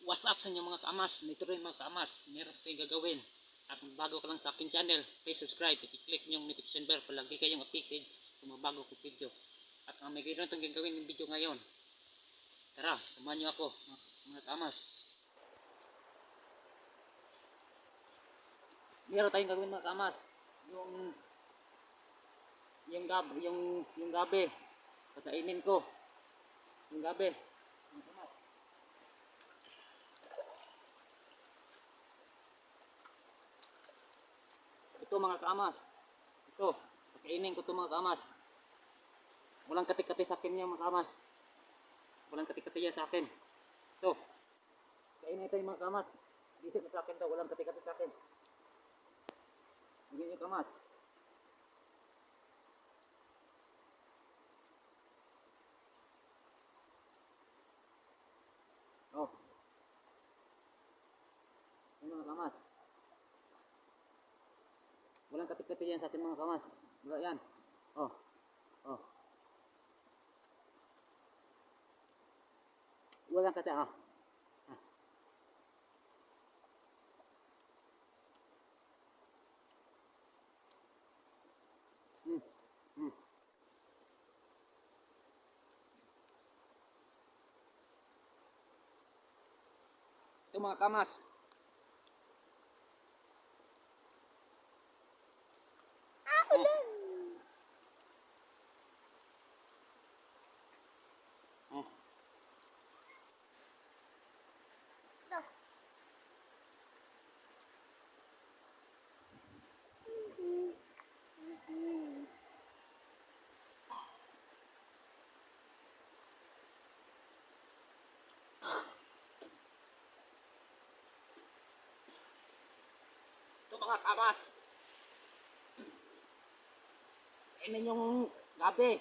What's up sa inyo mga kaamas? Ito rin mga kaamas, meron tayong gagawin. At kung bago ka lang sa akin channel, please subscribe at i-click yung notification bell para lagi kayong updated sa mga bago kong video. At ang may ganoon itong gagawin ng video ngayon. Tara, samahan nyo ako mga kaamas. Meron tayong gagawin mga kaamas. Yung gabi. Patainin ko. Yung gabi. Mga kaamas. Ito mga kaamas. Ito. Pakainin ko ito mga kaamas. Walang kati-kati sa akin yan mga kaamas. Walang kati-kati yan sa akin. Ito. Kainin ito yung mga kaamas. Isip na sa akin ito. Walang kati-kati sa akin. Hindi yung kaamas. Oh. Yung mga kaamas. Walang kati-kati yan sa akin mga kaamas. Wala yan. Oh. Oh. Walang kati. Ah. Ah. Hmm. Hmm. Ito mga kaamas. Oh. Oh. Ito mga kaamas. Kainin yung gabi.